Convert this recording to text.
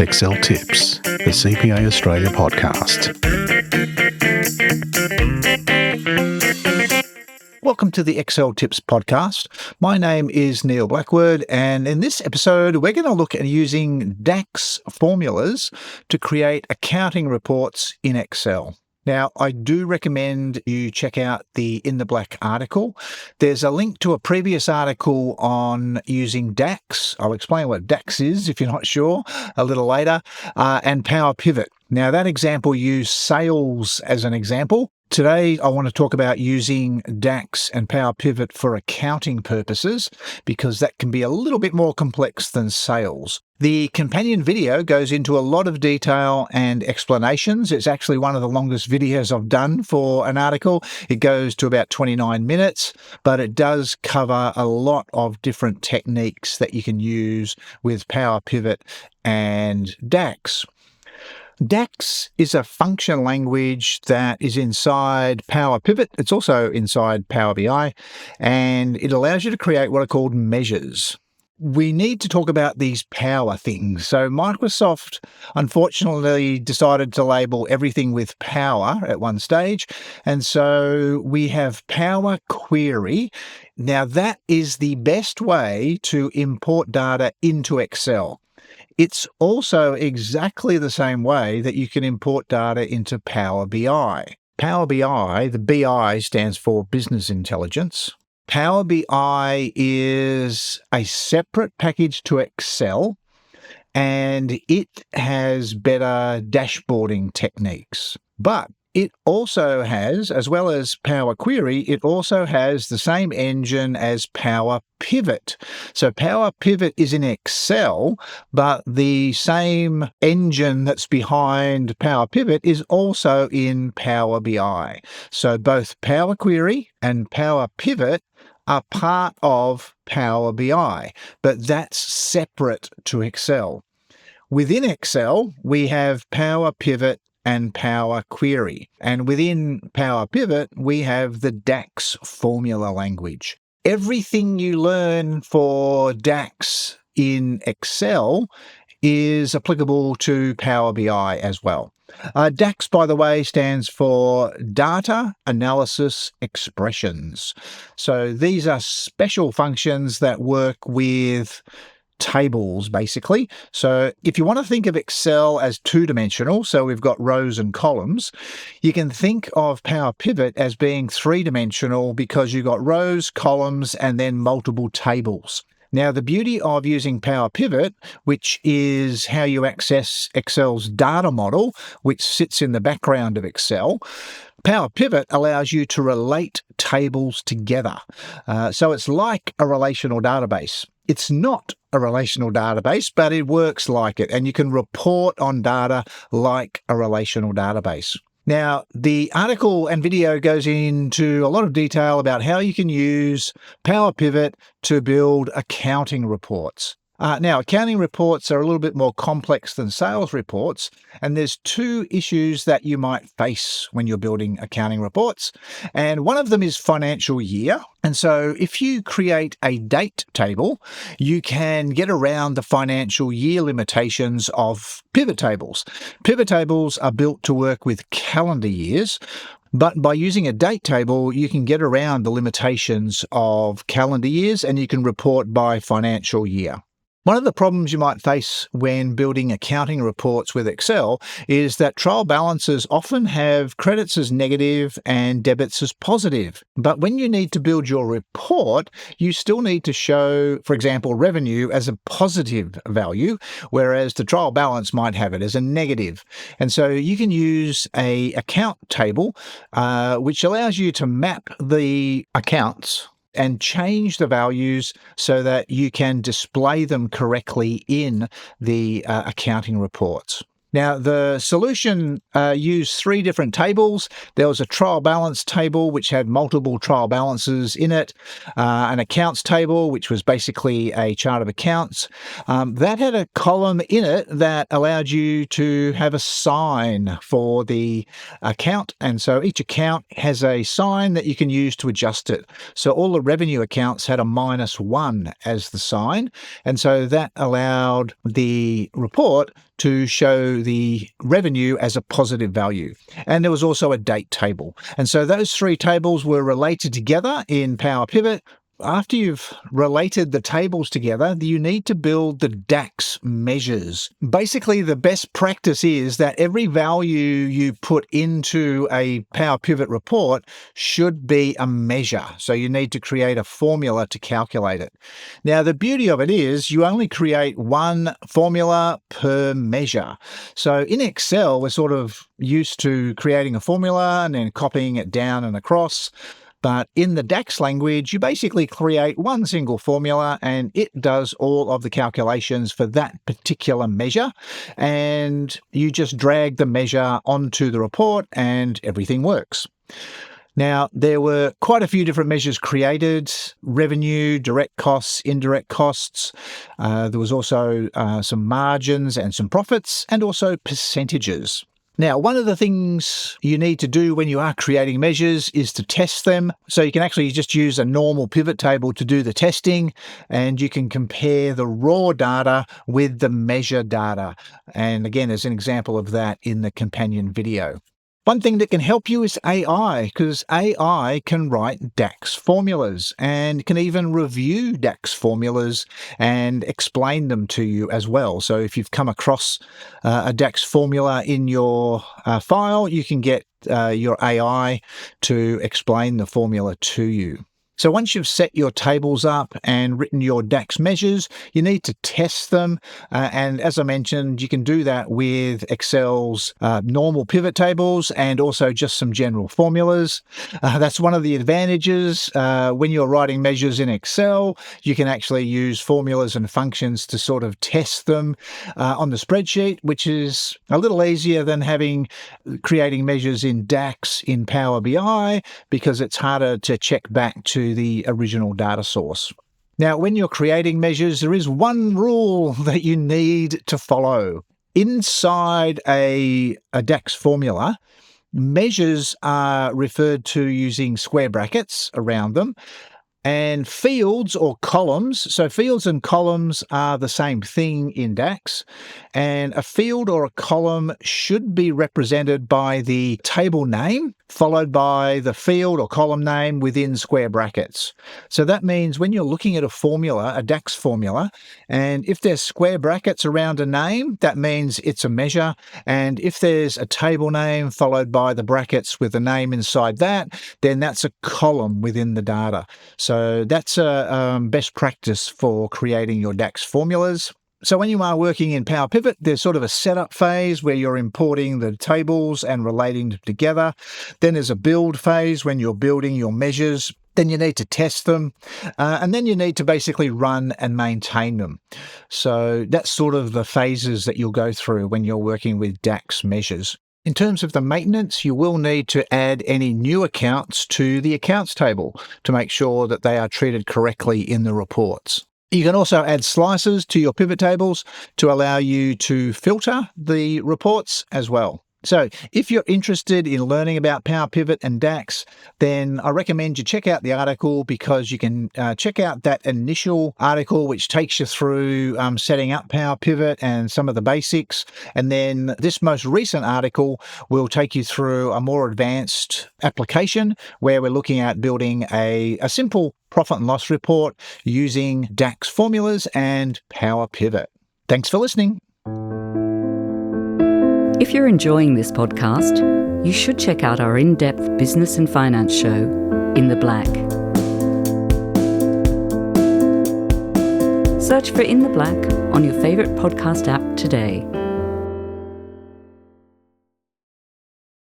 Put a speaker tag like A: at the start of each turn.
A: Excel Tips, the CPA Australia podcast. Welcome to the Excel Tips podcast. My name is Neale Blackwood, and in this episode, we're going to look at using DAX formulas to create accounting reports in Excel. Now, I do recommend you check out the INTHEBLACK article. There's a link to a previous article on using DAX. I'll explain what DAX is if you're not sure a little later, and Power Pivot. Now, that example used sales as an example. Today, I want to talk about using DAX and Power Pivot for accounting purposes because that can be a little bit more complex than sales. The companion video goes into a lot of detail and explanations. It's actually one of the longest videos I've done for an article. It goes to about 29 minutes, but it does cover a lot of different techniques that you can use with Power Pivot and DAX. DAX is a function language that is inside Power Pivot. It's also inside Power BI, and it allows you to create what are called measures. We need to talk about these power things. So Microsoft unfortunately decided to label everything with power at one stage. And so we have Power Query. Now that is the best way to import data into Excel. It's also exactly the same way that you can import data into Power BI. Power BI, the BI stands for Business Intelligence. Power BI is a separate package to Excel, and it has better dashboarding techniques. But it also has, as well as Power Query, it also has the same engine as Power Pivot. So Power Pivot is in Excel, but the same engine that's behind Power Pivot is also in Power BI. So both Power Query and Power Pivot are part of Power BI, but that's separate to Excel. Within Excel, we have Power Pivot and Power Query. And within Power Pivot, we have the DAX formula language. Everything you learn for DAX in Excel is applicable to Power BI as well. DAX, by the way, stands for Data Analysis Expressions. So these are special functions that work with tables, basically. So if you want to think of Excel as two-dimensional, so we've got rows and columns, you can think of Power Pivot as being three-dimensional because you've got rows, columns, and then multiple tables. Now, the beauty of using Power Pivot, which is how you access Excel's data model, which sits in the background of Excel, Power Pivot allows you to relate tables together. So it's like a relational database. It's not a relational database, but it works like it, and you can report on data like a relational database. Now, the article and video goes into a lot of detail about how you can use Power Pivot to build accounting reports. Now, accounting reports are a little bit more complex than sales reports, and there's two issues that you might face when you're building accounting reports, and one of them is financial year. And so if you create a date table, you can get around the financial year limitations of pivot tables. Pivot tables are built to work with calendar years, but by using a date table, you can get around the limitations of calendar years and you can report by financial year. One of the problems you might face when building accounting reports with Excel is that trial balances often have credits as negative and debits as positive. But when you need to build your report, you still need to show, for example, revenue as a positive value, whereas the trial balance might have it as a negative. And so you can use an account table, which allows you to map the accounts and change the values so that you can display them correctly in the accounting reports. Now, the solution used 3 different tables. There was a trial balance table, which had multiple trial balances in it, an accounts table, which was basically a chart of accounts. That had a column in it that allowed you to have a sign for the account. And so each account has a sign that you can use to adjust it. So all the revenue accounts had a -1 as the sign. And so that allowed the report to show the revenue as a positive value. And there was also a date table. And so those 3 tables were related together in Power Pivot. After you've related the tables together, you need to build the DAX measures. Basically, the best practice is that every value you put into a Power Pivot report should be a measure. So you need to create a formula to calculate it. Now, the beauty of it is you only create 1 formula per measure. So in Excel, we're sort of used to creating a formula and then copying it down and across. But in the DAX language, you basically create 1 single formula and it does all of the calculations for that particular measure. And you just drag the measure onto the report and everything works. Now, there were quite a few different measures created: revenue, direct costs, indirect costs. There was also some margins and some profits, and also percentages. Now, one of the things you need to do when you are creating measures is to test them. So you can actually just use a normal pivot table to do the testing, and you can compare the raw data with the measure data. And again, there's an example of that in the companion video. One thing that can help you is AI, because AI can write DAX formulas and can even review DAX formulas and explain them to you as well. So if you've come across a DAX formula in your file, you can get your AI to explain the formula to you. So once you've set your tables up and written your DAX measures, you need to test them. And as I mentioned, you can do that with Excel's normal pivot tables and also just some general formulas. That's one of the advantages. When you're writing measures in Excel, you can actually use formulas and functions to sort of test them on the spreadsheet, which is a little easier than creating measures in DAX in Power BI, because it's harder to check back to the original data source. Now, when you're creating measures, there is one rule that you need to follow. Inside a DAX formula, measures are referred to using square brackets around them, and fields or columns. So fields and columns are the same thing in DAX, and a field or a column should be represented by the table name followed by the field or column name within square brackets. So that means when you're looking at a formula, a DAX formula, and if there's square brackets around a name, that means it's a measure. And if there's a table name followed by the brackets with the name inside that, then that's a column within the data. So that's a best practice for creating your DAX formulas. So when you are working in Power Pivot, there's sort of a setup phase where you're importing the tables and relating them together. Then there's a build phase when you're building your measures. Then you need to test them. And then you need to basically run and maintain them. So that's sort of the phases that you'll go through when you're working with DAX measures. In terms of the maintenance, you will need to add any new accounts to the accounts table to make sure that they are treated correctly in the reports. You can also add slices to your pivot tables to allow you to filter the reports as well. So if you're interested in learning about Power Pivot and DAX, then I recommend you check out the article, because you can check out that initial article which takes you through setting up Power Pivot and some of the basics. And then this most recent article will take you through a more advanced application where we're looking at building a simple profit and loss report using DAX formulas and Power Pivot. Thanks for listening.
B: If you're enjoying this podcast, you should check out our in-depth business and finance show, In the Black. Search for In the Black on your favourite podcast app today.